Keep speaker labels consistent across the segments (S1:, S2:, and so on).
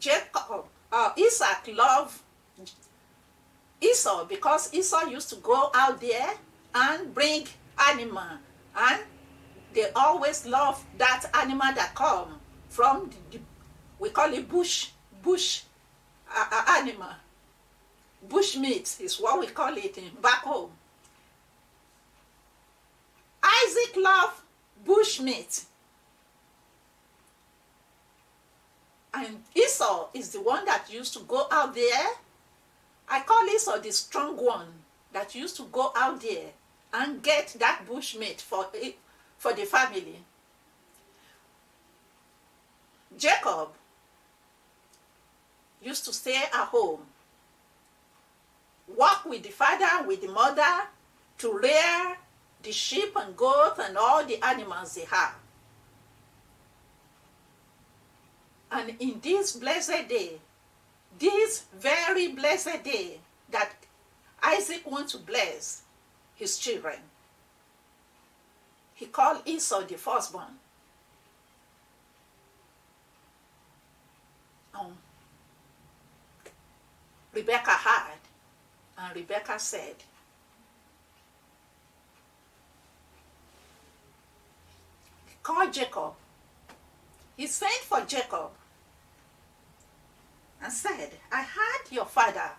S1: Isaac loved Esau because Esau used to go out there and bring animal, and they always love that animal that come from we call it bush animal. Bush meat is what we call it back home. Isaac loved bush meat, and Esau is the one that used to go out there. I call Esau the strong one that used to go out there and get that bush meat for the family. Jacob used to stay at home, work with the father and with the mother to rear the sheep and goat and all the animals they have. And in this blessed day, this very blessed day that Isaac wants to bless his children, he called Esau the firstborn. Rebecca heard, and Rebecca said, call Jacob. He sent for Jacob and said, I heard your father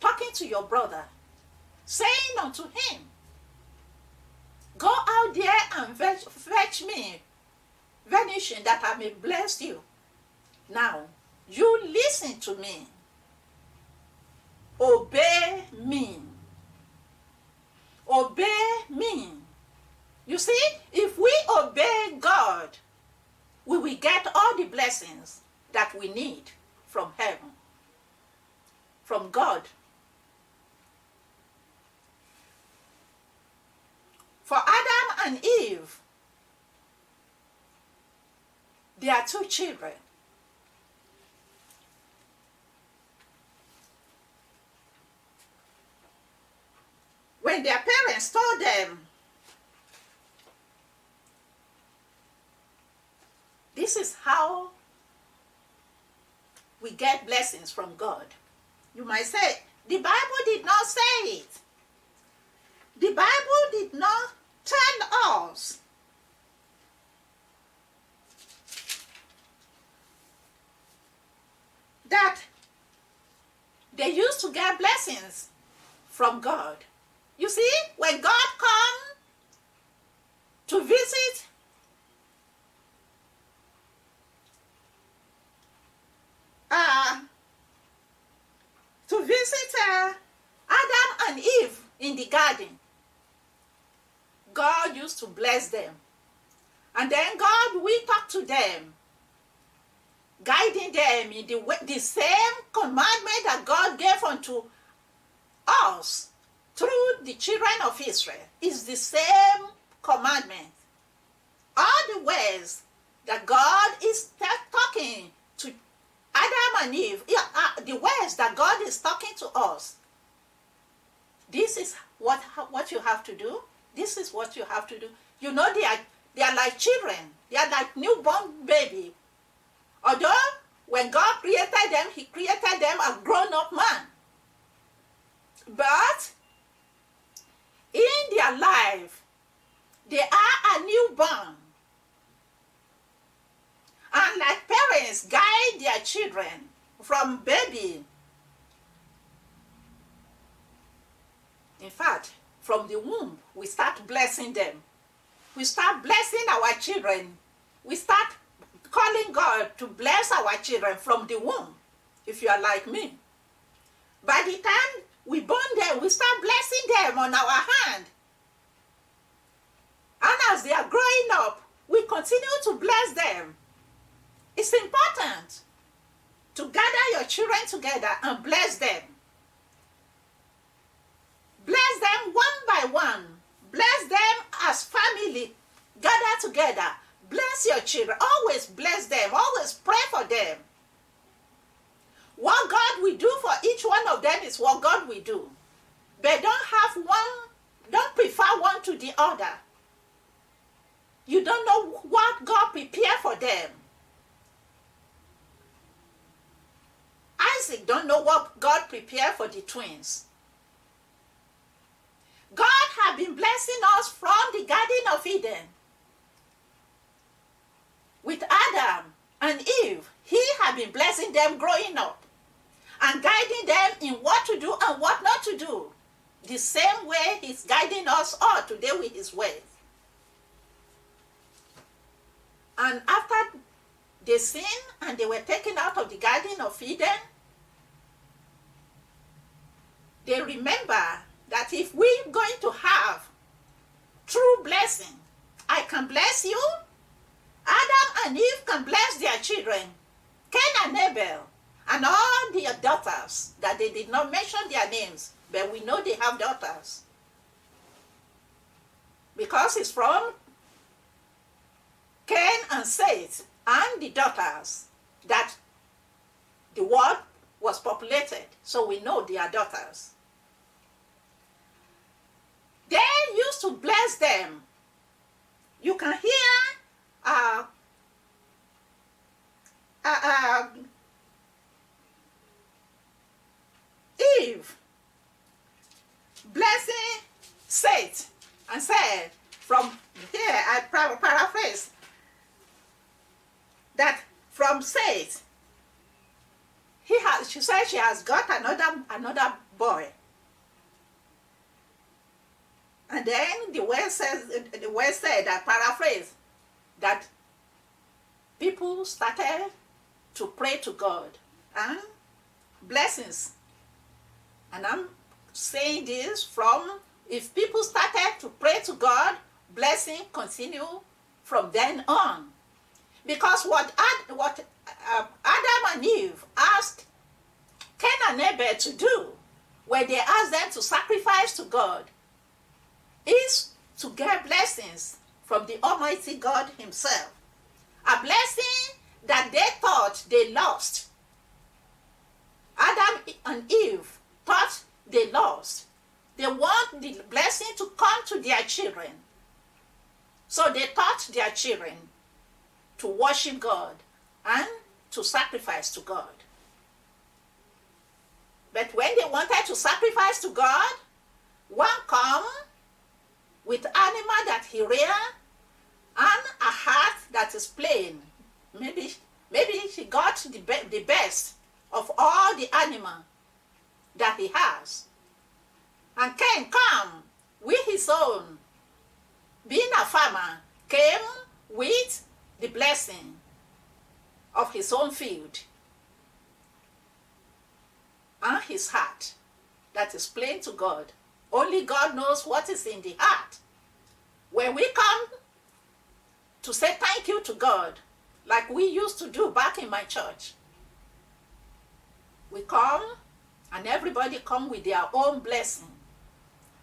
S1: talking to your brother, saying unto him, go out there and fetch me venison that I may bless you. Now, you listen to me. Obey me. Obey me. You see, if we obey God, we will get all the blessings that we need from heaven, from God. For Adam and Eve, they are two children. When their parents told them, this is how we get blessings from God. You might say, the Bible did not say it. The Bible did not tell us. That they used to get blessings from God. You see, when God comes to visit Adam and Eve in the garden, God used to bless them. And then God will talk to them, guiding them in the same commandment that God gave unto us through the children of Israel. Is the same commandment. All the ways that God is talking to Adam and Eve, the ways that God is talking to us, this is what you have to do. This is what you have to do. You know, they are like children. They are like newborn baby. Although when God created them, he created them a grown-up man. But in their life, they are a newborn. And like parents guide their children from baby. In fact, from the womb, we start blessing them. We start blessing our children. We start calling God to bless our children from the womb, if you are like me. By the time we born them, we start blessing them on our hand. And as they are growing up, we continue to bless them. It's important to gather your children together and bless them. Bless them one by one. Bless them as family. Gather together. Bless your children. Always bless them. Always pray for them. What God will do for each one of them is what God will do. But don't prefer one to the other. You don't know what God prepared for them. Isaac don't know what God prepared for the twins. God had been blessing us from the Garden of Eden. With Adam and Eve, he had been blessing them growing up and guiding them in what to do and what not to do. The same way he's guiding us all today with his word. And after they sinned and they were taken out of the Garden of Eden, they remember that if we're going to have true blessing, I can bless you, Adam and Eve can bless their children, Cain and Abel, and all their daughters, that they did not mention their names, but we know they have daughters. Because it's from Cain and Seth and the daughters that the world was populated. So we know they are daughters. They used to bless them. You can hear Eve blessing Seth and said, from here I paraphrase, that from Seth, she said she has got another boy. And then the word said, I paraphrase, that people started to pray to God and blessings. And I'm saying this from, if people started to pray to God, blessing continue from then on. Because what Adam and Eve asked Cain and Abel to do, when they asked them to sacrifice to God, is to get blessings from the Almighty God himself. A blessing that they thought they lost. Adam and Eve thought they lost. They want the blessing to come to their children. So they taught their children to worship God and to sacrifice to God. But when they wanted to sacrifice to God, one come with animal that he reared and a heart that is plain. Maybe he got the best of all the animal that he has. And Cain come with his own. Being a farmer, came with the blessing of his own field and his heart that is plain to God. Only God knows what is in the heart. When we come to say thank you to God, like we used to do back in my church, we come and everybody come with their own blessing.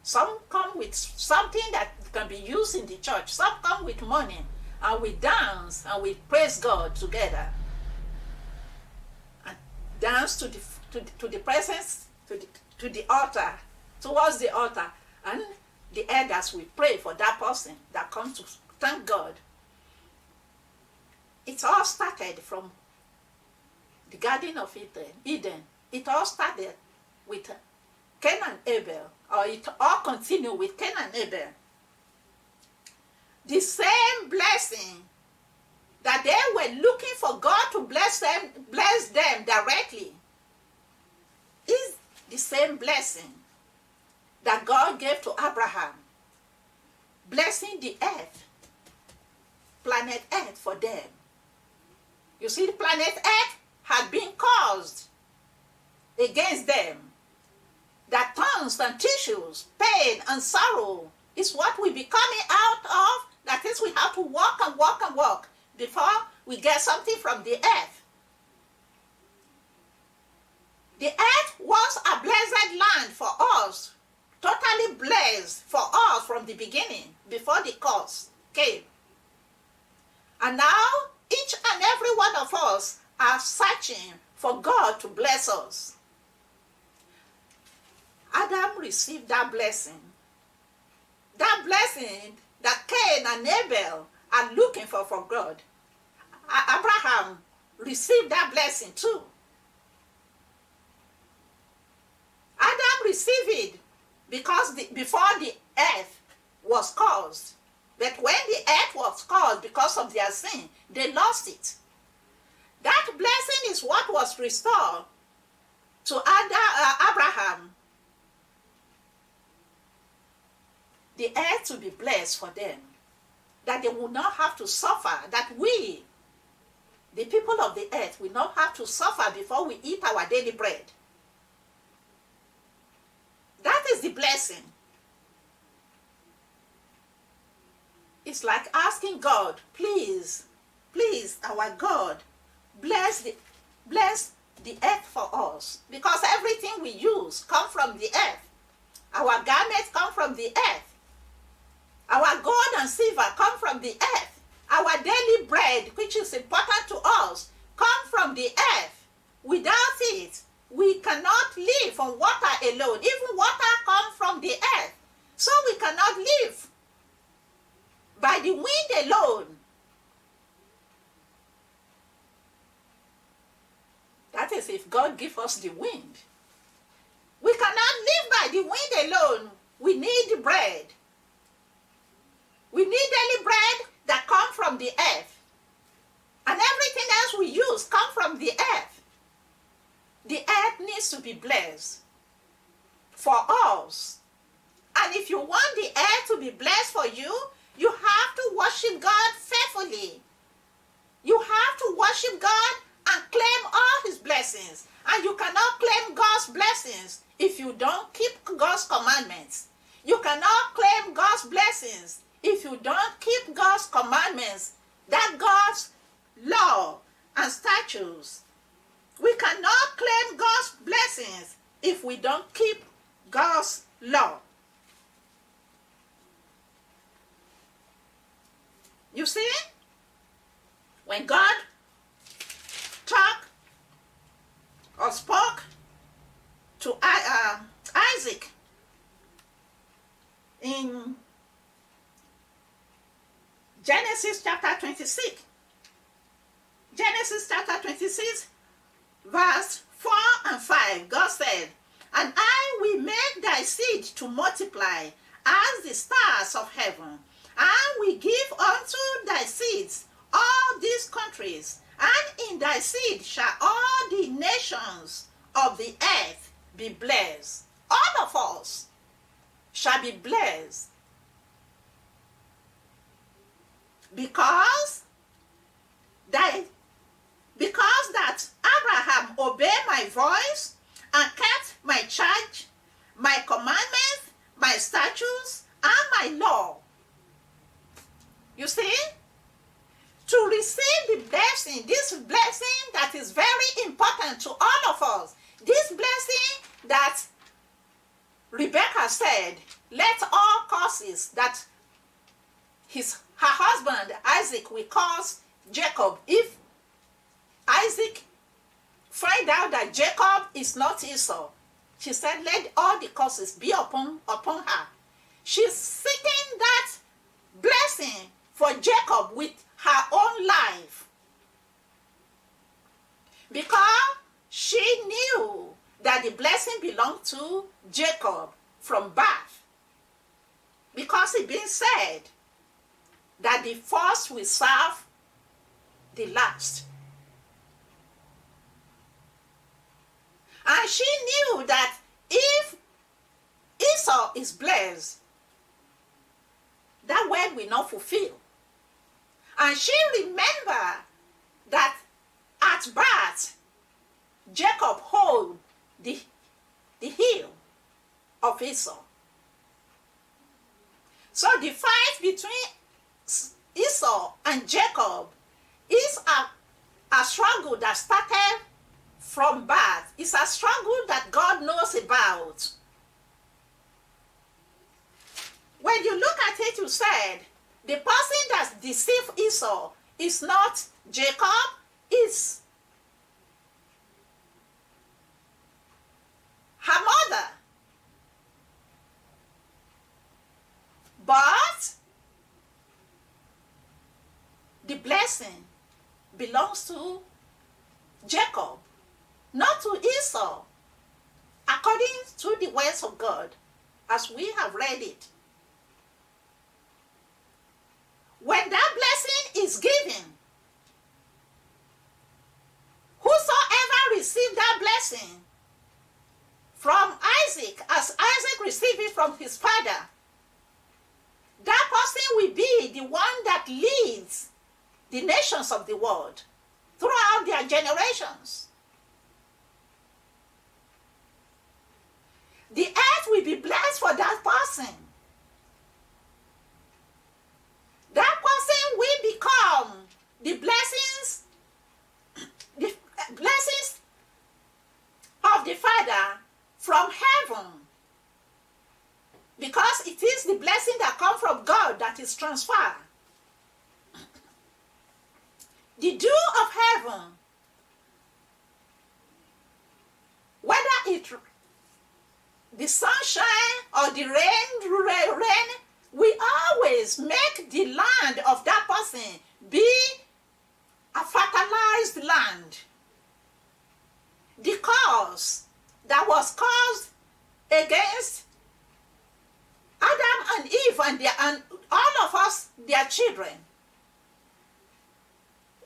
S1: Some come with something that can be used in the church. Some come with money, and we dance and we praise God together. And dance to the presence, to the altar, towards the altar. And the elders will pray for that person that comes to thank God. It all started from the Garden of Eden. It all started with Cain and Abel, or it all continued with Cain and Abel. The same blessing that they were looking for God to bless them directly is the same blessing that God gave to Abraham, blessing the earth, planet Earth for them. You see, the planet Earth had been caused against them. That tongues and tissues, pain and sorrow is what we be coming out of. That is, we have to walk and walk and walk before we get something from the earth. The earth was a blessed land for us, totally blessed for us from the beginning, before the curse came. And now, each and every one of us are searching for God to bless us. Adam received that blessing. That blessing that Cain and Abel are looking for God. Abraham received that blessing too. receive it because before the earth was caused. But when the earth was caused because of their sin, they lost it. That blessing is what was restored to Abraham. The earth to be blessed for them, that they will not have to suffer, that we, the people of the earth, will not have to suffer before we eat our daily bread. That is the blessing. It's like asking God, please, please, our God, bless the earth for us, because everything we use comes from the earth. Our garments come from the earth. Our gold and silver come from the earth. Our daily bread, which is important to us, come from the earth. Without it, we cannot live on water alone. Even water comes from the earth. So we cannot live by the wind alone. That is if God gives us the wind. We cannot live by the wind alone. We need bread. We need daily bread that comes from the earth. And everything else we use comes from the earth. The earth needs to be blessed for us. And if you want the earth to be blessed for you, you have to worship God faithfully. You have to worship God and claim all his blessings. And you cannot claim God's blessings if you don't keep God's commandments. You cannot claim God's blessings if you don't keep God's commandments, that God's law and statutes. We cannot claim God's blessings if we don't keep God's law. You see, when God talked or spoke to Isaac in Genesis chapter 26, Genesis chapter 26, verse 4 and 5, God said, "And I will make thy seed to multiply as the stars of heaven, and will give unto thy seeds all these countries, and in thy seed shall all the nations of the earth be blessed." All of us shall be blessed because that Abraham obeyed my voice and kept my charge, my commandments, my statutes, and my law. You see? To receive the blessing, this blessing that is very important to all of us, this blessing that Rebecca said, let all curses that her husband Isaac will curse Jacob if Isaac find out that Jacob is not Esau. She said, let all the curses be upon her. She's seeking that blessing for Jacob with her own life, because she knew that the blessing belonged to Jacob from birth, because it been said that the first will serve the last. And she knew that if Esau is blessed, that word will not fulfill. And she remembered that at birth, Jacob held the heel of Esau. So the fight between Esau and Jacob is a struggle that started from birth. It's a struggle that God knows about. When you look at it, you said, the person that deceived Esau is not Jacob, it's her mother. But the blessing belongs to Jacob, not to Esau. according to the words of God, as we have read it. When that blessing is given, whosoever received that blessing from Isaac, as Isaac received it from his father, that person will be the one that leads the nations of the world throughout their generations. The earth will be blessed for that person. That person will become the blessings of the Father from heaven, because it is the blessing that comes from God that is transferred. The dew of heaven, whether it the sunshine or the rain, we always make the land of that person be a fertilized land. The cause that was caused against Adam and Eve and all of us, their children,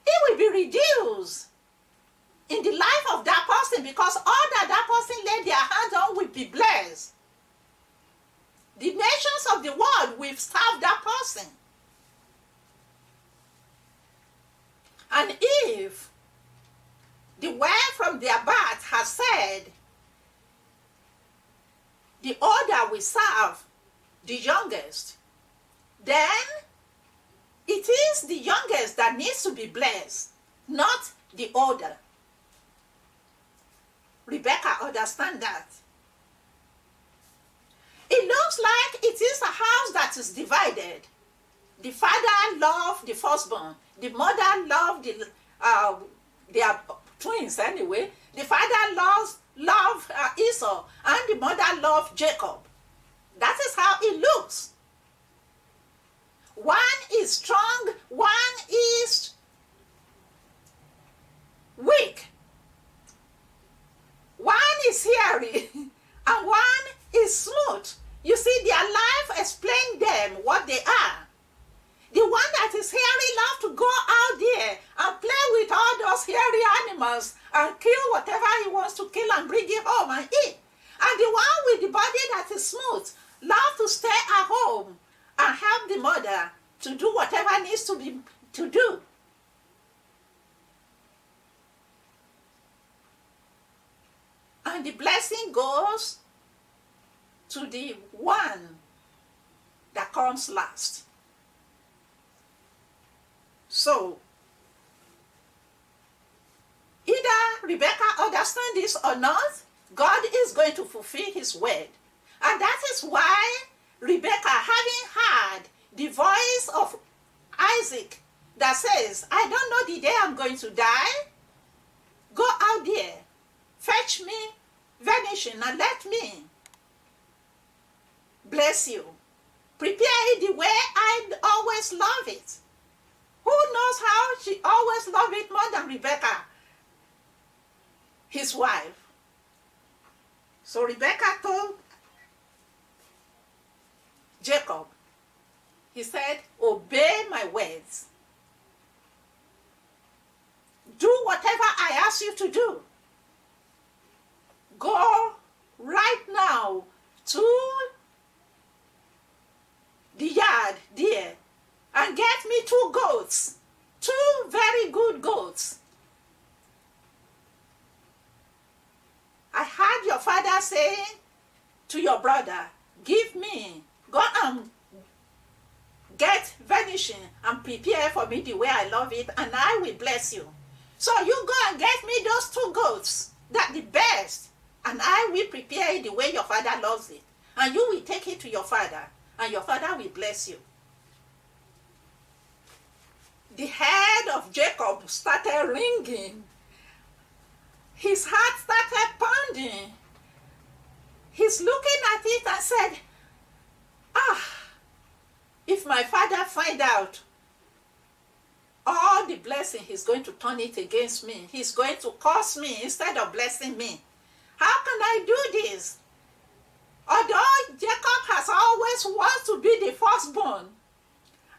S1: it will be reduced in the life of that person, because all that person laid their hands on will be blessed. The nations of the world will serve that person. And if the word from their birth has said the older will serve the youngest, then it is the youngest that needs to be blessed, not the older. Rebecca understands that. It looks like it is a house that is divided. The father loved the firstborn. The mother loved they are twins anyway. The father loved Esau, and the mother loved Jacob. That is how it looks. One is strong, one is weak. One is hairy, and one is smooth. You see, their life explains them what they are. The one that is hairy loves to go out there and play with all those hairy animals and kill whatever he wants to kill and bring it home and eat. And the one with the body that is smooth loves to stay at home and help the mother to do whatever needs to do. And the blessing goes to the one that comes last. So, either Rebecca understands this or not, God is going to fulfill his word. And that is why Rebecca, having heard the voice of Isaac that says, I don't know the day I'm going to die, go out there, fetch me venison and let me bless you. Prepare it the way I always love it. Who knows how she always loved it more than Rebecca, his wife. So Rebecca told Jacob, he said, obey my words. Do whatever I ask you to do. Go right now to the yard there and get me 2 goats, 2 very good goats. I heard your father saying to your brother, give me, go and get venison and prepare for me the way I love it, and I will bless you. So you go and get me those 2 goats, that the best, and I will prepare it the way your father loves it. And you will take it to your father, and your father will bless you. The head of Jacob started ringing. His heart started pounding. He's looking at it and said, if my father find out all the blessing, he's going to turn it against me. He's going to curse me instead of blessing me. How can I do this? Although Jacob has always wanted to be the firstborn,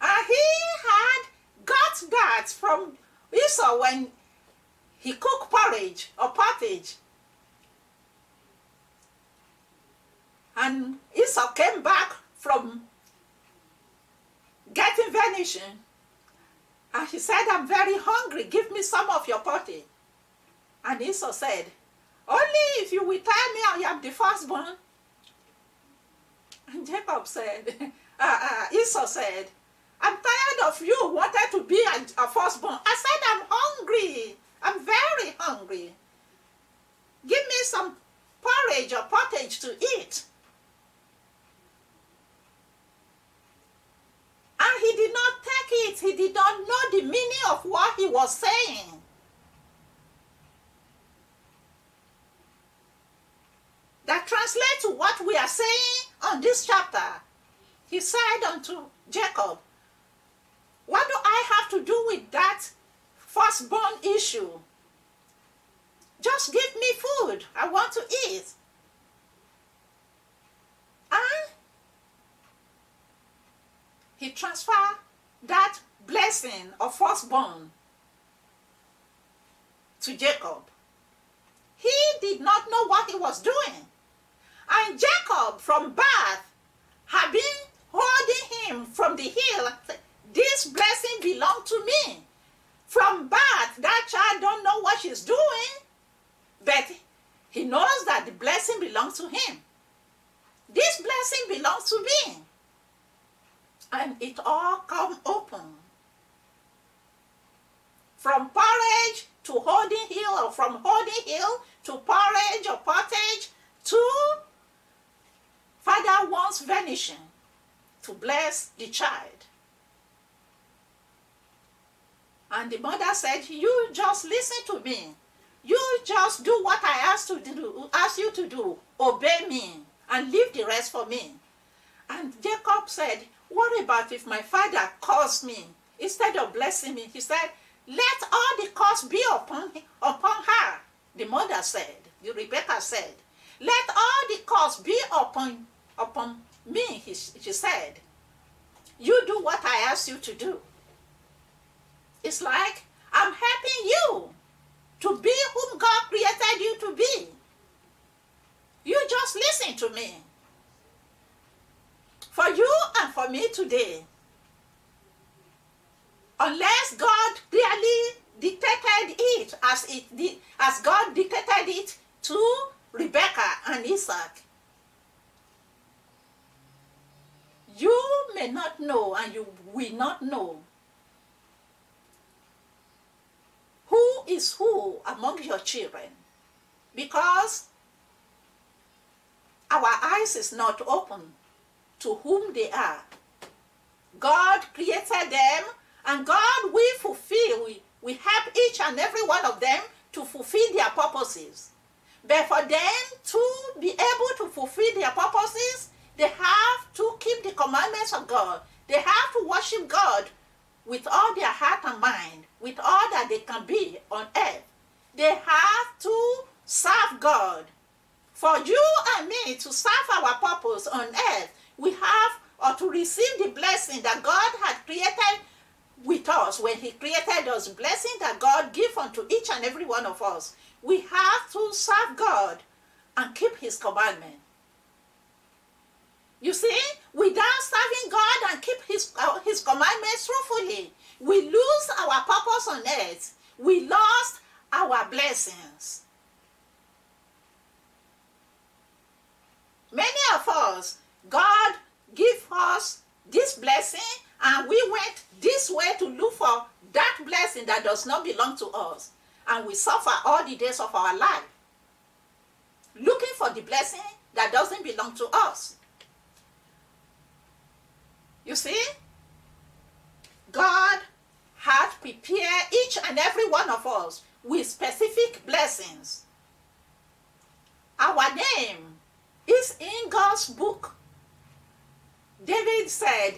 S1: and he had got that from Esau when he cooked porridge or pottage. And Esau came back from getting vanishing, and he said, I'm very hungry, give me some of your pottage. And Esau said, only if you will tell me I am the firstborn. And Jacob said, Esau said, I'm tired of you wanted to be a firstborn. I said, I'm hungry. I'm very hungry. Give me some porridge or pottage to eat. And he did not take it. He did not know the meaning of what he was saying. That translates to what we are saying on this chapter. He said unto Jacob, what do I have to do with that firstborn issue? Just give me food. I want to eat. And he transferred that blessing of firstborn to Jacob. He did not know what he was doing. And Jacob, from birth, had been holding him from the hill. This blessing belongs to me. From birth, that child don't know what she's doing, but he knows that the blessing belongs to him. This blessing belongs to me. And it all come open. From porridge to holding hill, or from holding hill to porridge or pottage, to father wants vanishing to bless the child. And the mother said, you just listen to me. You just do what I ask you to do. Obey me and leave the rest for me. And Jacob said, what about if my father calls me? Instead of blessing me, he said, let all the curse be upon her. The mother said, Rebecca said, let all the curse be upon me, she said. You do what I ask you to do. It's like, I'm helping you to be whom God created you to be. You just listen to me. For you and for me today, unless God clearly dictated it as God dictated it to Rebecca and Isaac, you may not know and you will not know who is who among your children, because our eyes is not open to whom they are. God created them, and God will fulfill, we help each and every one of them to fulfill their purposes. But for them to be able to fulfill their purposes, they have to keep the commandments of God. They have to worship God with all their heart and mind, with all that they can be on earth. They have to serve God. For you and me to serve our purpose on earth, we have, or to receive the blessing that God had created with us when he created us, blessing that God gave unto each and every one of us. We have to serve God and keep his commandment. You see, without serving God and keep his commandments truthfully, we lose our purpose on earth. We lost our blessings. Many of us, God give us this blessing, and we went this way to look for that blessing that does not belong to us. And we suffer all the days of our life, looking for the blessing that doesn't belong to us. You see, God had prepared each and every one of us with specific blessings. Our name is in God's book. David said,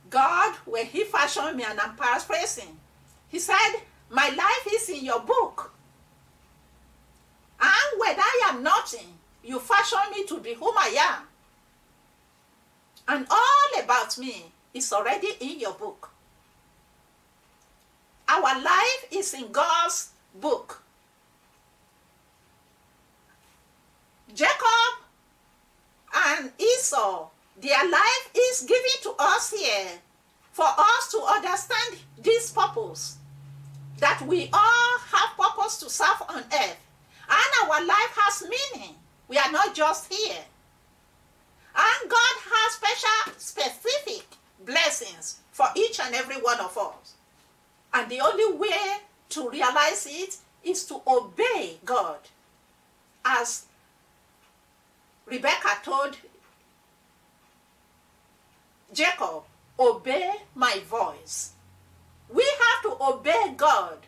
S1: God, when he fashioned me, and I'm paraphrasing, he said, my life is in your book. And when I am nothing. You fashioned me to be whom I am. And all about me is already in your book. Our life is in God's book. Jacob and Esau, their life is given to us here for us to understand this purpose, that we all have purpose to serve on earth, and our life has meaning. We are not just here. And God has specific blessings for each and every one of us. And the only way to realize it is to obey God. As Rebecca told Jacob, obey my voice. We have to obey God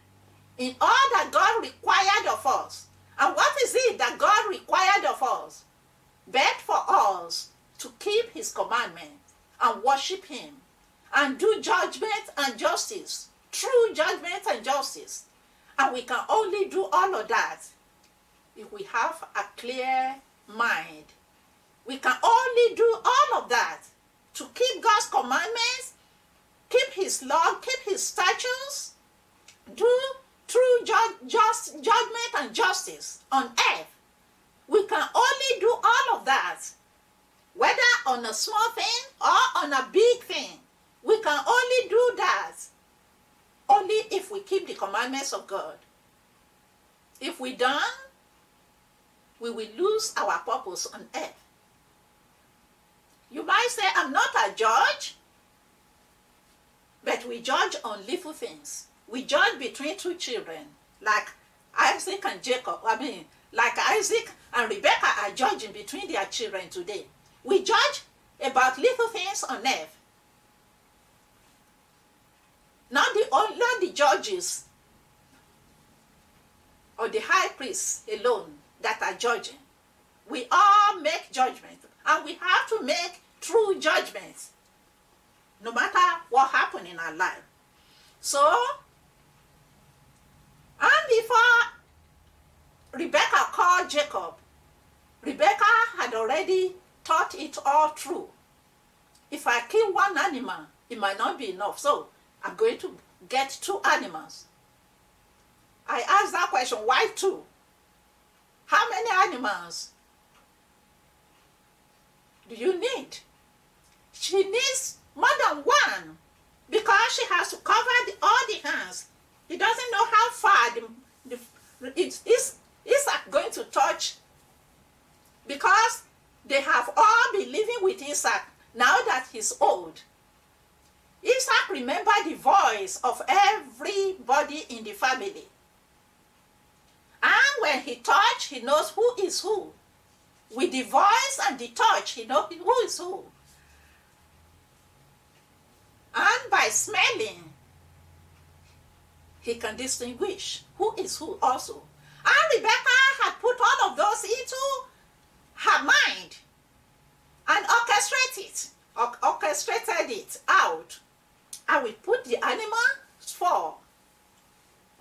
S1: in all that God required of us. And what is it that God required of us? But for us to keep his commandments and worship him and do judgment and justice, true judgment and justice. And we can only do all of that if we have a clear mind. We can only do all of that to keep God's commandments, keep his law, keep his statutes, do true judgment and justice on earth. We can only do all of that, whether on a small thing or on a big thing. We can only do that only if we keep the commandments of God. If we don't, we will lose our purpose on earth. You might say, I'm not a judge, but we judge on little things. We judge between two children, like Isaac and Jacob. Like Isaac and Rebecca are judging between their children today. We judge about little things on earth. Not the judges or the high priests alone that are judging. We all make judgment, and we have to make true judgments, no matter what happens in our life. So, and before Rebecca called Jacob, Rebecca had already thought it all through. If I kill one animal, it might not be enough, so I'm going to get 2 animals. I asked that question, why 2? How many animals do you need? She needs more than 1 because she has to cover all the hands. He doesn't know how far Isaac going to touch, because they have all been living with Isaac now that he's old. Isaac remembered the voice of everybody in the family. And when he touched, he knows who is who. With the voice and the touch, he knows who is who. And by smelling, he can distinguish who is who also. And Rebecca had put all of those into her mind and orchestrated it out. And we put the animal spoil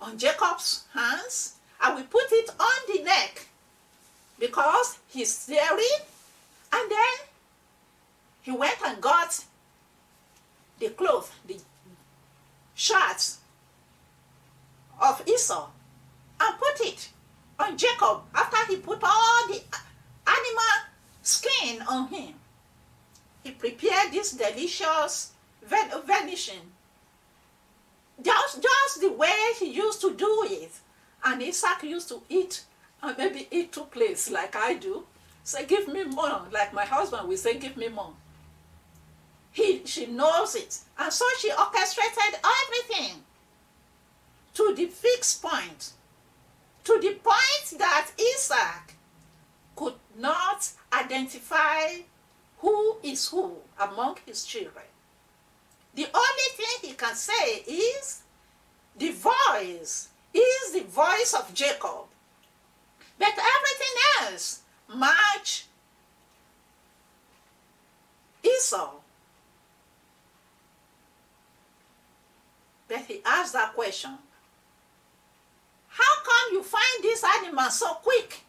S1: on Jacob's hands, and we put it on the neck because he's staring. And then he went and got the clothes, the shirts of Esau, and put it on Jacob after he put all the animal skin on him. He prepared this delicious venison, just the way he used to do it. And Isaac used to eat, and maybe eat 2 plates like I do. Say, give me more, like my husband will say, give me more. She knows it. And so she orchestrated everything to the fixed point, to the point that Isaac could not identify who is who among his children. The only thing he can say is the voice is the voice of Jacob. But everything else match Esau. But he asked that question, how come you find this animal so quick?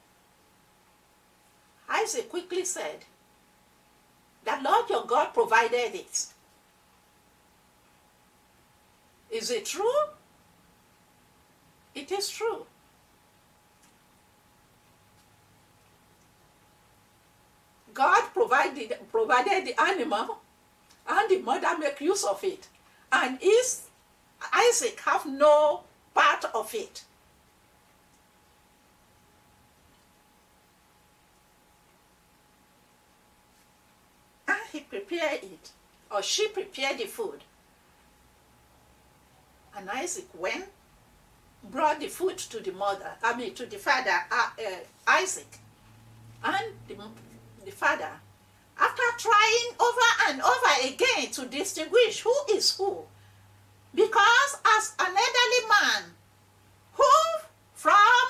S1: Isaac quickly said, "The Lord your God provided it." Is it true? It is true. God provided the animal, and the mother make use of it. And Isaac have no part of it. And he prepared it, or she prepared the food. And Isaac went, brought the food to the to the father, Isaac. And the father, after trying over and over again to distinguish who is who, because as an elderly man who from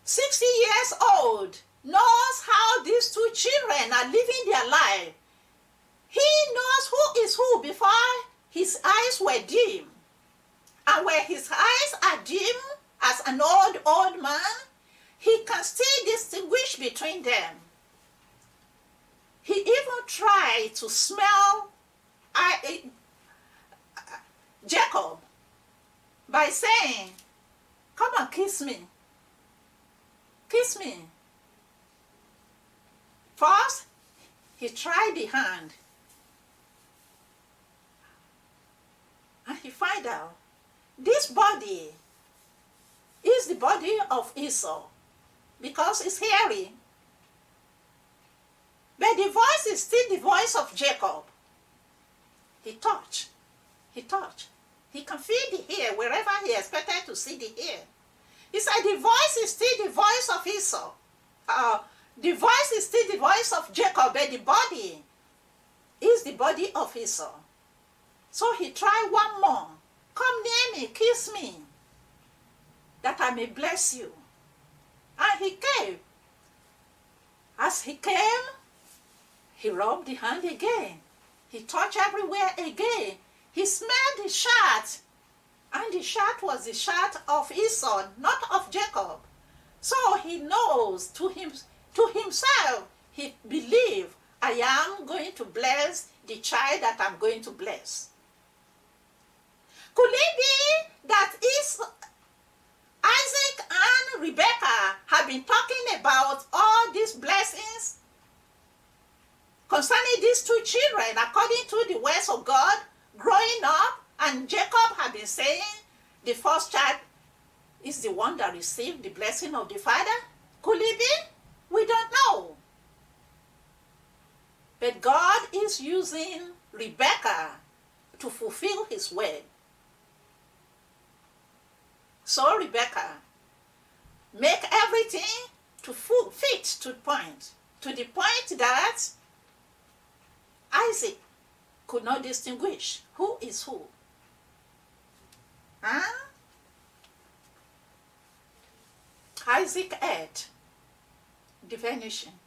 S1: 60 years old knows how these two children are living their life, he knows who is who before his eyes were dim. And when his eyes are dim as an old man, he can still distinguish between them. He even tried to smell Jacob by saying, "Come and kiss me. Kiss me." First, he tried the hand. And he find out this body is the body of Esau because it's hairy. But the voice is still the voice of Jacob. He touched. He can feel the hair wherever he expected to see the hair. He said the voice is still the voice of Esau. The voice is still the voice of Jacob, but the body is the body of Esau. So he tried one more. "Come near me, kiss me, that I may bless you." And he came. As he came, he rubbed the hand again. He touched everywhere again. He smelled the shirt, and the shirt was the shirt of Esau, not of Jacob. So he knows to himself, he believed, I am going to bless the child that I'm going to bless. Could it be that Isaac and Rebekah have been talking about all these blessings concerning these two children according to the words of God growing up, and Jacob had been saying the first child is the one that received the blessing of the father? Could it be? We don't know. But God is using Rebekah to fulfill his word. So Rebekah make everything to fit to the point that Isaac could not distinguish who is who. Huh? Isaac ate the venison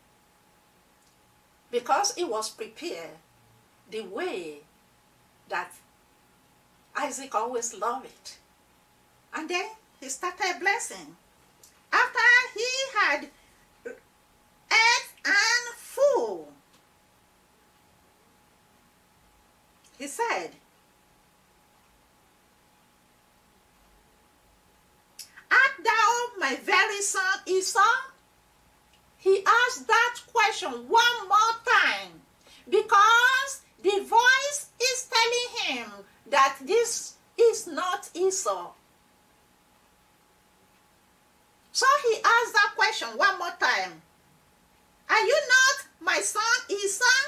S1: because it was prepared the way that Isaac always loved it. And then he started blessing. After he had ate and full, he said, "Art thou my very son Esau?" He asked that question one more time because the voice is telling him that this is not Esau. So he asked that question one more time. "Are you not my son Esau?"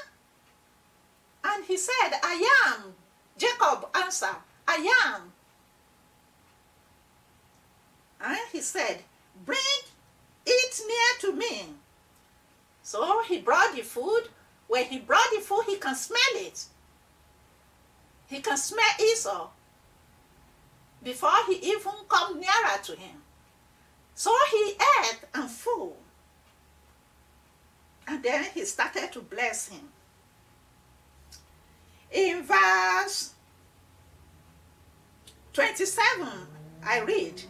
S1: And he said, "I am." Jacob answered, "I am." And he said, "Bring it near to me." So he brought the food. When he brought the food, he can smell it. He can smell Esau before he even come nearer to him. So he ate and full. And then he started to bless him. In verse 27, I read,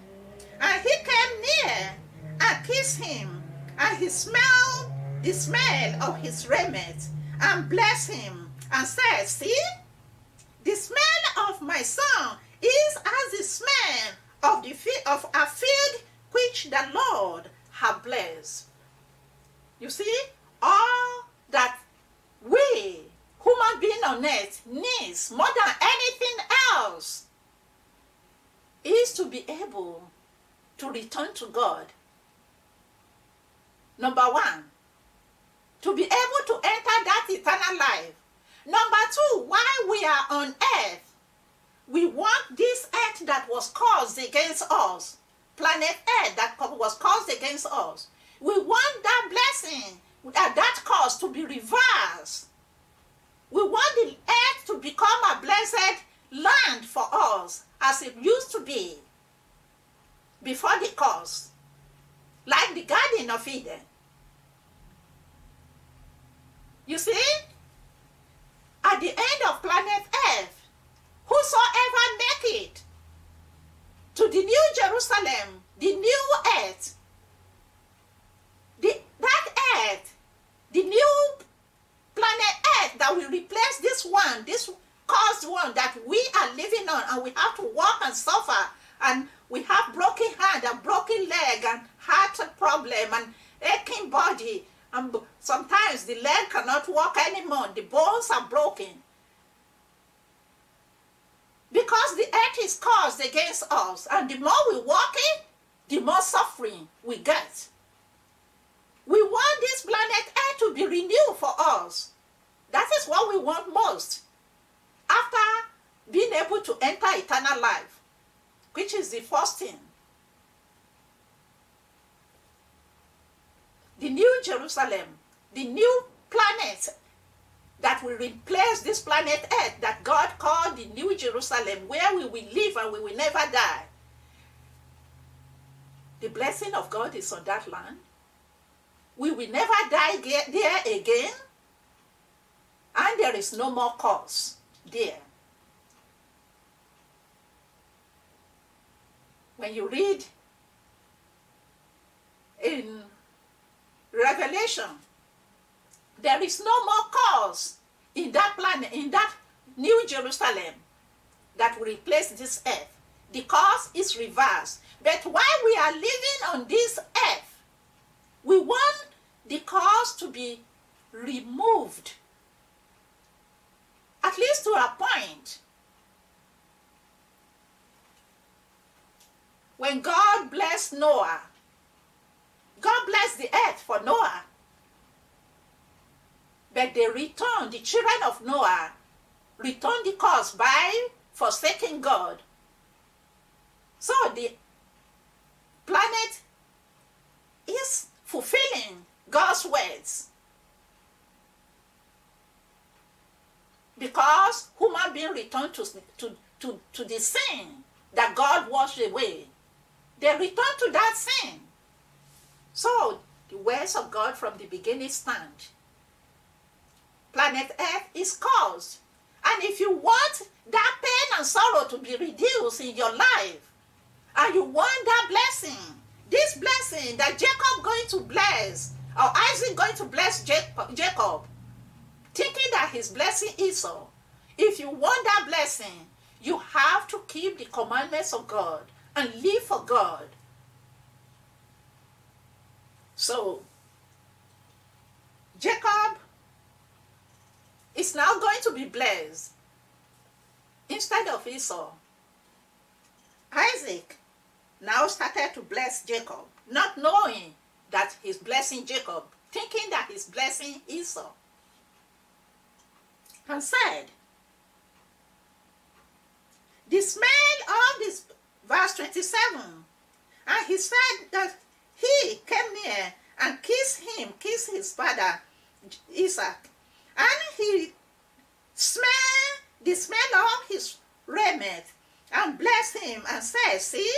S1: "And he came near and kissed him, and he smelled the smell of his raiment, and blessed him, and said, See, the smell of my son is as the smell of of a field which the Lord hath blessed. You see, all that we, human being on earth, needs more than anything else is to be able to return to God. Number one, to be able to enter that eternal life. Number two, while we are on earth, we want this earth that was caused against us, planet Earth that was caused against us. We want that blessing, that cause to be reversed. We want the earth to become a blessed land for us as it used to be before the curse, like the Garden of Eden. You see, at the end of planet Earth, whosoever make it to the new Jerusalem, the new earth, that earth, the new planet Earth that will replace this one, this caused one that we are living on, and we have to walk and suffer, and we have broken hand and broken leg and heart problem and aching body, and sometimes the leg cannot walk anymore, the bones are broken. Because the earth is caused against us, and the more we walk it, the more suffering we get. We want this planet Earth to be renewed for us. That is what we want most. After being able to enter eternal life, which is the first thing. The new Jerusalem, the new planet that will replace this planet Earth that God called the New Jerusalem, where we will live and we will never die. The blessing of God is on that land. We will never die there again, and there is no more curse there. When you read in Revelation, there is no more cause in that planet, in that New Jerusalem that will replace this earth. The cause is reversed. But while we are living on this earth, we want the cause to be removed, at least to a point. When God blessed Noah, God blessed the earth for Noah. But they returned, the children of Noah returned the curse by forsaking God. So the planet is fulfilling God's words. Because human beings returned to the sin that God washed away. They returned to that sin. So the words of God from the beginning stand. Planet Earth is caused. And if you want that pain and sorrow to be reduced in your life, and you want that blessing, this blessing that Jacob going to bless, or Isaac going to bless Jacob, thinking that his blessing Esau, if you want that blessing, you have to keep the commandments of God and live for God. So, Jacob is now going to be blessed instead of Esau. Isaac now started to bless Jacob, not knowing that he's blessing Jacob, thinking that he's blessing Esau. And said, the smell of this, verse 27, and he said that he came near and kissed his father Isaac, and he smelled the smell of his raiment and blessed him and said, See,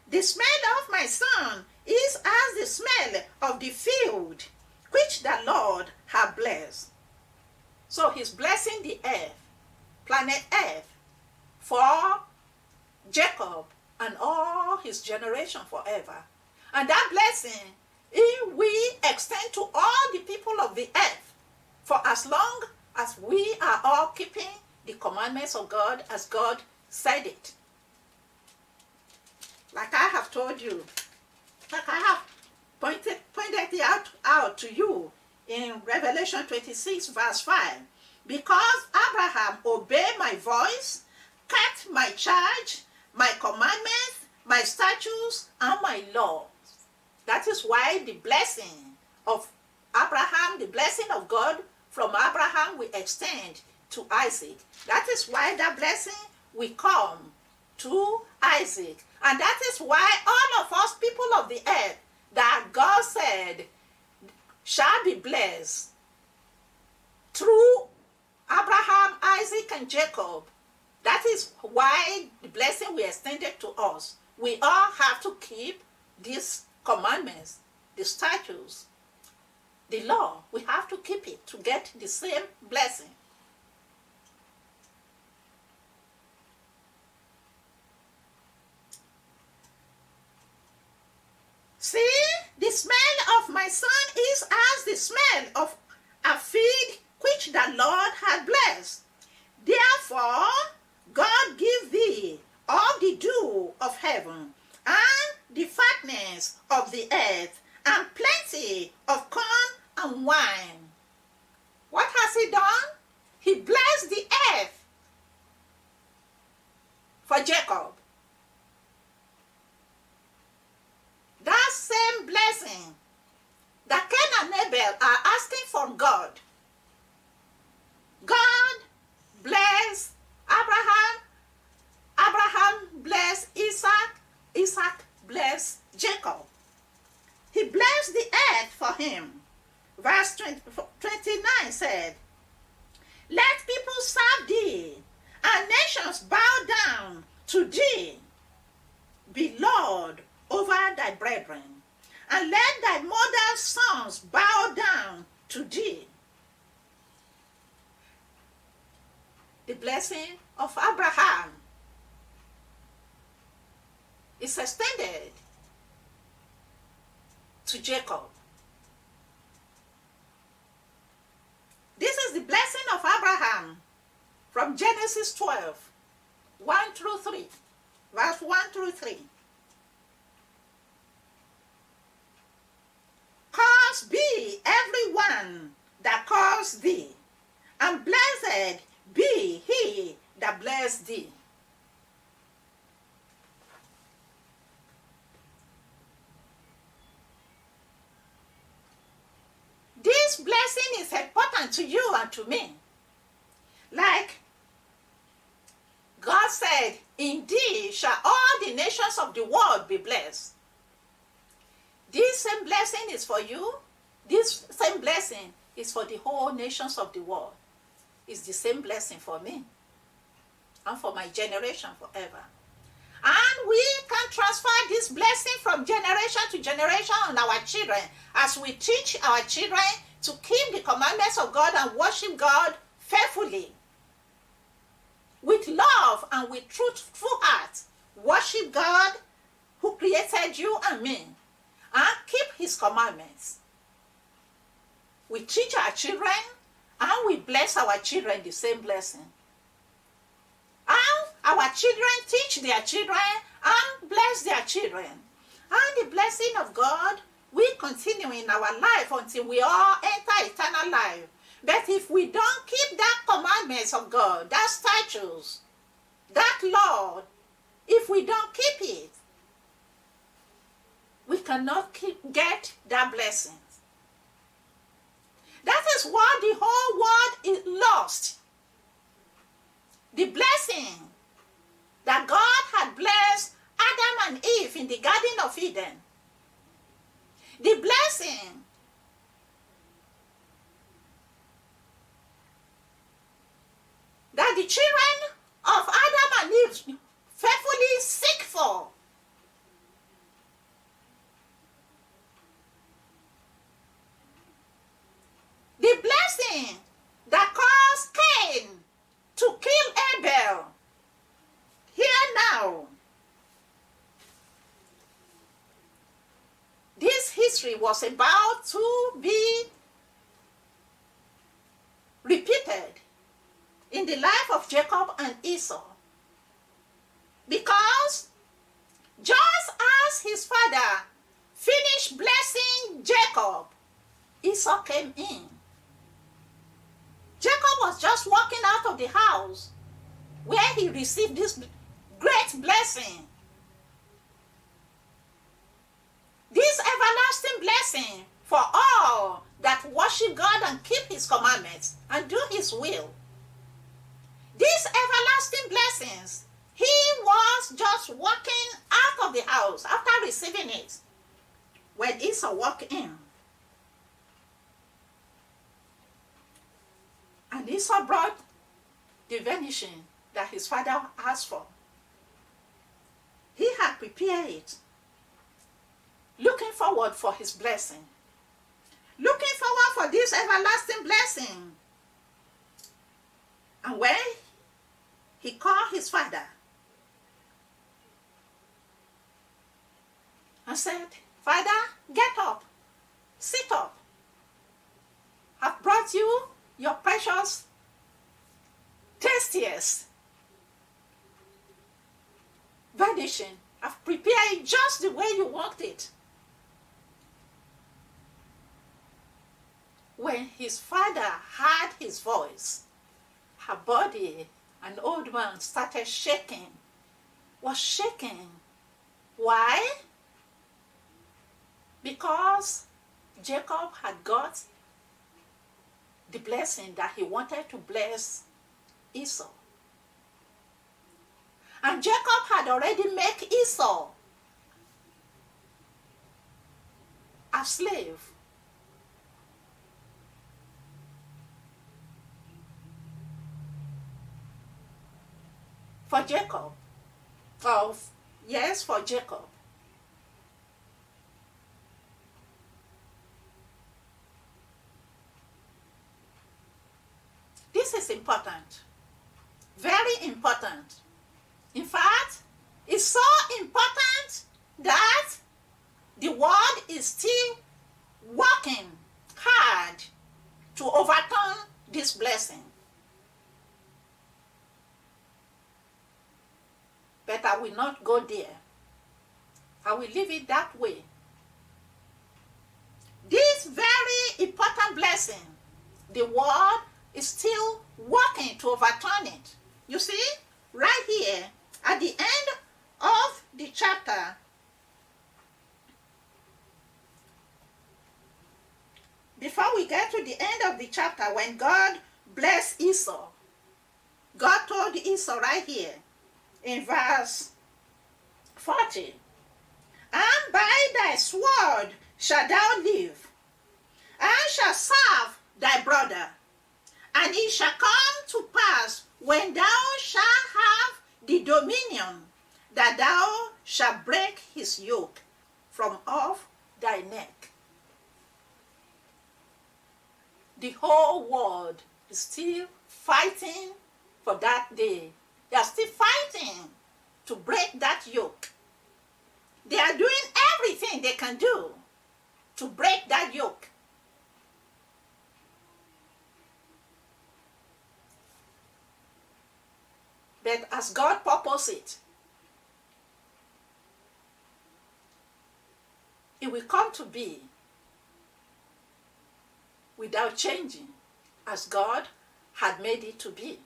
S1: the smell of my son is as the smell of the field which the Lord hath blessed. So he's blessing the earth, planet Earth, for Jacob and all his generation forever. And that blessing, we extend to all the people of the earth for as long as we are all keeping the commandments of God as God said it. Like I have told you, like I have pointed it out to you in Revelation 26 verse 5. Because Abraham obeyed my voice, kept my charge, my commandments, my statutes, and my laws. That is why the blessing of Abraham, the blessing of God from Abraham will extend to Isaac. That is why that blessing will come to Isaac. And that is why all of us people of the earth that God said shall be blessed through Abraham, Isaac, and Jacob. That is why the blessing we extended to us. We all have to keep these commandments, the statutes, the law. We have to keep it to get the same blessing. See, the smell of my son is as the smell of a field which the Lord hath blessed. Therefore, God give thee all the dew of heaven, and the fatness of the earth, and plenty of corn and wine. What has he done? He blessed the earth for Jacob. That same blessing that Cain and Abel are asking from God. God bless Abraham. Abraham bless Isaac. Isaac bless Jacob. He blessed the earth for him. Verse 29 said, let people serve thee, and nations bow down to thee. Be Lord over thy brethren, and let thy mother's sons bow down to thee. The blessing of Abraham is extended to Jacob. This is the blessing of Abraham from Genesis 12, 1 through 3, verse 1 through 3. Cursed be everyone that calls thee, and blessed be he that bless thee. This blessing is important to you and to me. Like God said, in thee shall all the nations of the world be blessed. This same blessing is for you. This same blessing is for the whole nations of the world. It's the same blessing for me and for my generation forever. And we can transfer this blessing from generation to generation on our children as we teach our children to keep the commandments of God and worship God faithfully. With love and with truthful heart, worship God who created you and me, and keep his commandments. We teach our children and we bless our children the same blessing. And our children teach their children and bless their children. And the blessing of God will continue in our life until we all enter eternal life. But if we don't keep that commandments of God, that statutes, that law, if we don't keep it, we cannot get that blessing. That is what the whole world is lost. The blessing that God had blessed Adam and Eve in the Garden of Eden. The blessing that the children of Adam and Eve faithfully seek for. The blessing that caused Cain to kill Abel. Here now. history was about to be repeated in the life of Jacob and Esau. Because just as his father finished blessing Jacob, Esau came in. Jacob was just walking out of the house where he received this great blessing. This everlasting blessing for all that worship God and keep his commandments and do his will. These everlasting blessings, he was just walking out of the house after receiving it when Esau walked in. And Esau brought the venison that his father asked for. He had prepared it, looking forward for his blessing, looking forward for this everlasting blessing. And when he called his father and said, "Father, get up, sit up. I've brought you your precious, tastiest venison. I've prepared it just the way you want it." When his father heard his voice, her body, an old man, started shaking, was shaking. Why? Because Jacob had got the blessing that he wanted to bless Esau. And Jacob had already made Esau a slave. For Jacob. For Jacob. This is important. Very important. In fact, it's so important that the world is still working hard to overturn this blessing. But I will not go there. I will leave it that way. This very important blessing, the world is still working to overturn it. You see, right here, at the end of the chapter, before we get to the end of the chapter, when God blessed Esau, God told Esau right here in verse 40, "And by thy sword shalt thou live, and shalt serve thy brother. And it shall come to pass, when thou shalt have the dominion, that thou shalt break his yoke from off thy neck." The whole world is still fighting for that day. They are still fighting to break that yoke. They are doing everything they can do to break that yoke. But as God purposed it, it will come to be without changing, as God had made it to be.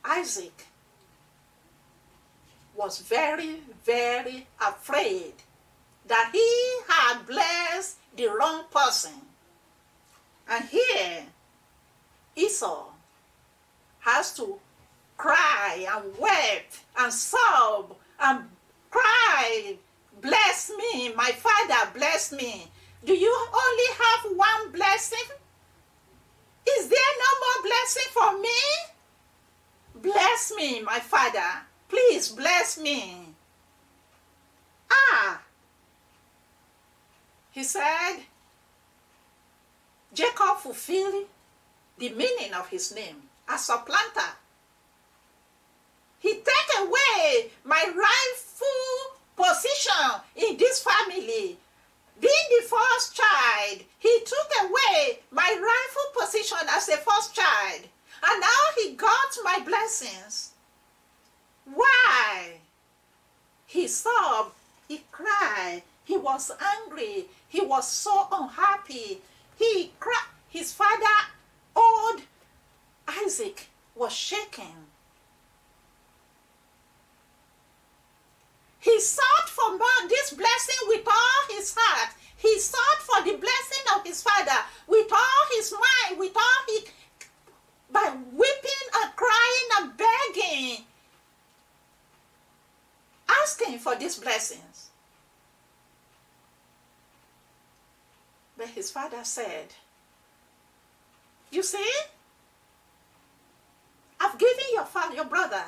S1: Isaac was very, very afraid that he had blessed the wrong person. And here, Esau has to cry and weep and sob and cry, "Bless me, my father, bless me." Do you only have one blessing? Is there no more blessing for me? Bless me, my father. Please bless me. He said, Jacob fulfilled the meaning of his name, a supplanter. He take away my my blessings. Why? He sobbed, he cried, he was angry, he was so unhappy. He cried. His father, old Isaac, was shaking. He sought for this blessing with all his heart. He sought for the blessing of his father with all his mind, with all his, by weeping and crying and begging, asking for these blessings. But his father said, you see, I've given your brother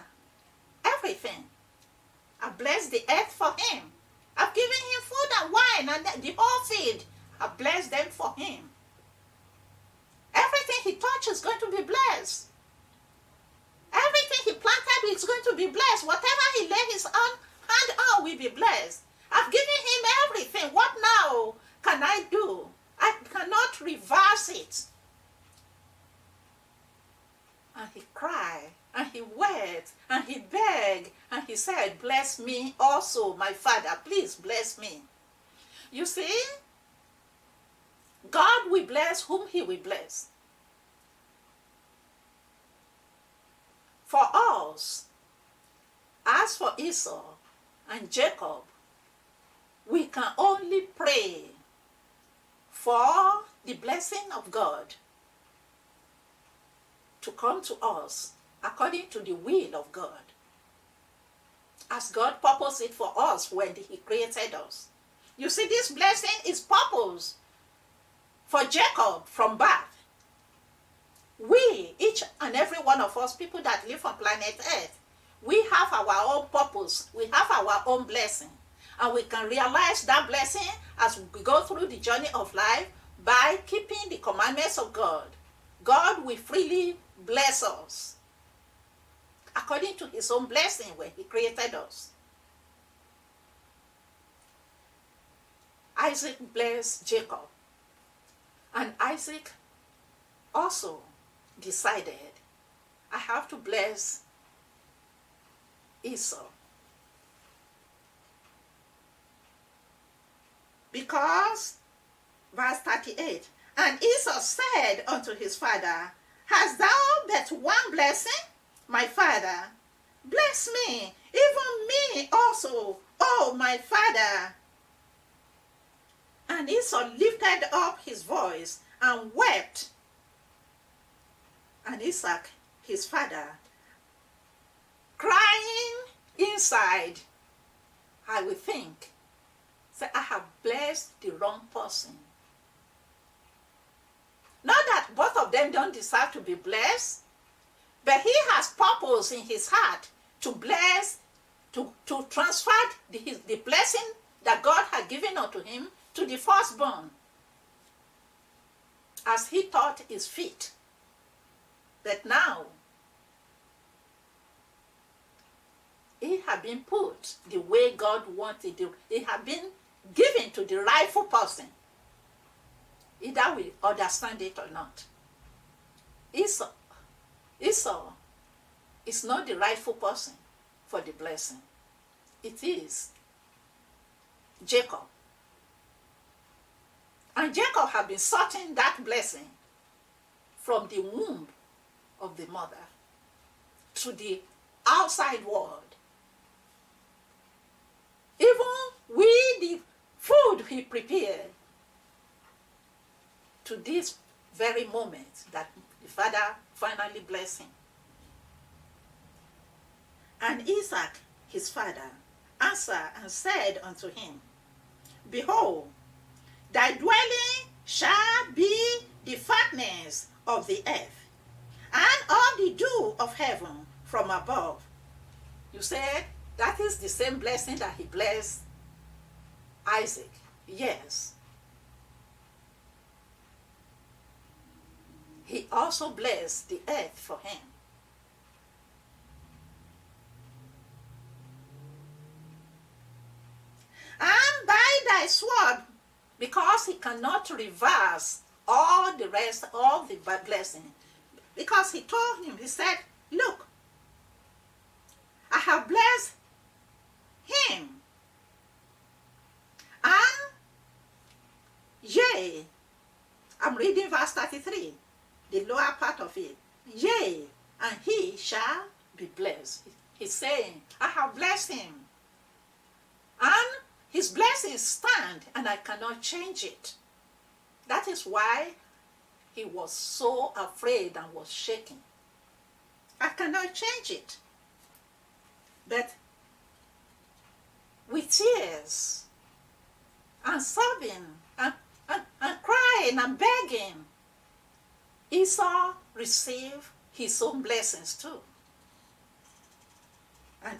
S1: everything. I've blessed the earth for him. I've given him food and wine and the whole field. I've blessed them for him. Everything he touches is going to be blessed. Everything he planted is going to be blessed. Whatever he lay his hand on will be blessed. I've given him everything. What now can I do? I cannot reverse it. And he cried, and he wept, and he begged, and he said, bless me also, my father, please bless me. You see, God will bless whom he will bless. For us, as for Esau and Jacob, we can only pray for the blessing of God to come to us according to the will of God, as God purposed it for us when he created us. You see, this blessing is purpose for Jacob from birth. We, each and every one of us, people that live on planet Earth, we have our own purpose. We have our own blessing. And we can realize that blessing as we go through the journey of life by keeping the commandments of God. God will freely bless us according to his own blessing when he created us. Isaac blessed Jacob, and Isaac also decided, I have to bless Esau. Because, verse 38, and Esau said unto his father, hast thou but one blessing, my father? Bless me, even me also, O my father. And Esau lifted up his voice and wept. And Isaac, his father, crying inside, I will think, say, I have blessed the wrong person. Not that both of them don't deserve to be blessed, but he has purpose in his heart to bless, to transfer the blessing that God had given unto him to the firstborn, as he thought is fit. But now, it had been put the way God wanted it. It had been given to the rightful person. Either we understand it or not. Esau is not the rightful person for the blessing. It is Jacob. And Jacob had been sorting that blessing from the womb of the mother to the outside world. Even with the food he prepared, to this very moment that the father finally blessed him. And Isaac, his father, answered and said unto him, behold, thy dwelling shall be the fatness of the earth, and of the dew of heaven from above. You said that is the same blessing that he blessed Isaac. Yes. He also blessed the earth for him. And by thy sword, because he cannot reverse all the rest of the blessing, because he told him, he said, look, I'm reading verse 33, the lower part of it. Yea, and he shall be blessed. He's saying, I have blessed him. And his blessings stand, and I cannot change it. That is why he was so afraid and was shaking. I cannot change it. But with tears and sobbing and crying and begging, Esau received his own blessings too. And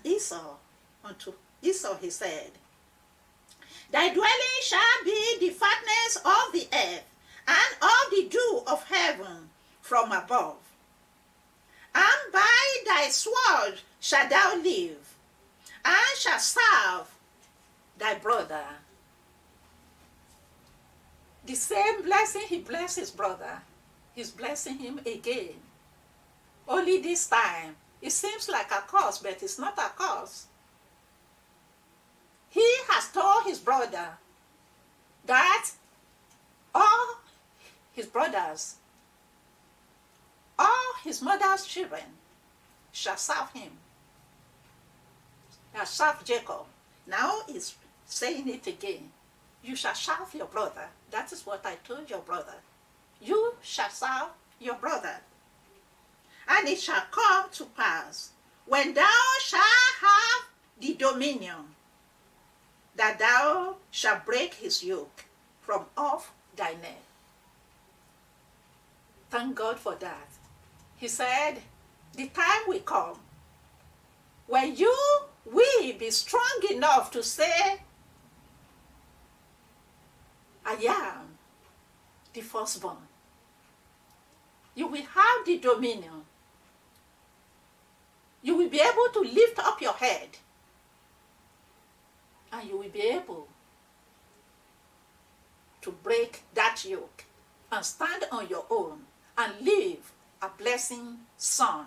S1: unto Esau he said, Thy dwelling shall be the fatness of the earth, and of the dew of heaven from above. And by thy sword shalt thou live, and shalt serve thy brother. The same blessing he blessed his brother, he's blessing him again. Only this time, it seems like a curse, but it's not a curse. He has told his brother that all his brothers, all his mother's children shall serve him, shall serve Jacob. Now he's saying it again. You shall serve your brother. That is what I told your brother. You shall serve your brother. And it shall come to pass, when thou shalt have the dominion, that thou shalt break his yoke from off thy neck. Thank God for that. He said, the time will come when you will be strong enough to say, I am the firstborn. You will have the dominion. You will be able to lift up your head, and you will be able to break that yoke and stand on your own and live a blessing son.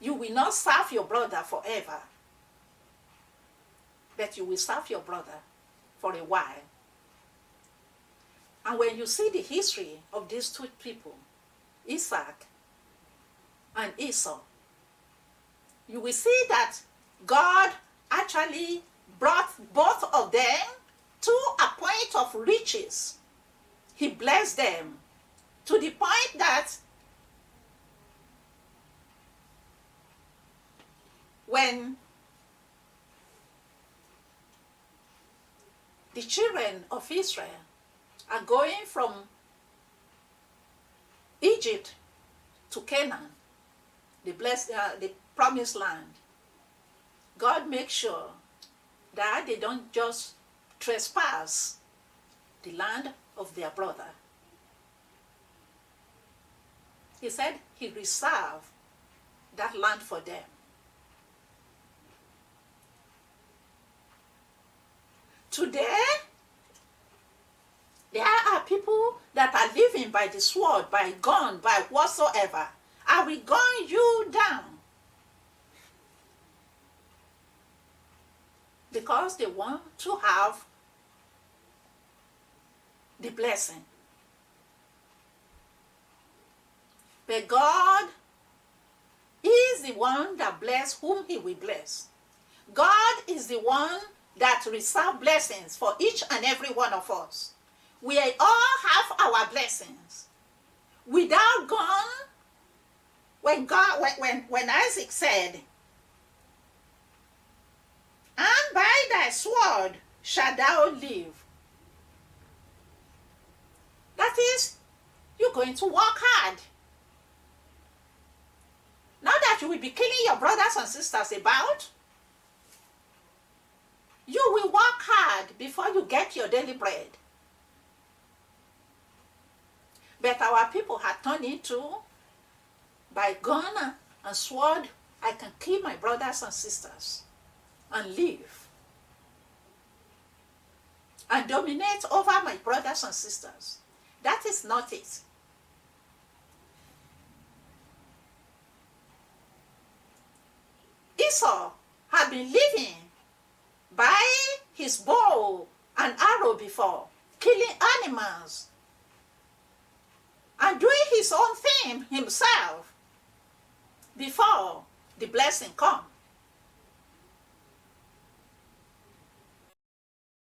S1: You will not serve your brother forever, but you will serve your brother for a while. And when you see the history of these two people, Isaac and Esau, you will see that God actually brought both of them to a point of riches. He blessed them to the point that when the children of Israel are going from Egypt to Canaan, the promised land, God makes sure that they don't just trespass the land of their brother. He said he reserved that land for them. Today, there are people that are living by the sword, by gun, by whatsoever. I will gun you down. Because they want to have the blessing. But God is the one that bless whom he will bless. God is the one that reserve blessings for each and every one of us. We all have our blessings. Without God, when Isaac said, and by thy sword shalt thou live, that is, you're going to work hard. Not that you will be killing your brothers and sisters about. You will work hard before you get your daily bread. But our people had turned into, by gun and sword, I can kill my brothers and sisters and live and dominate over my brothers and sisters. That is not it. Esau been living by his bow and arrow before, killing animals and doing his own thing himself before the blessing come.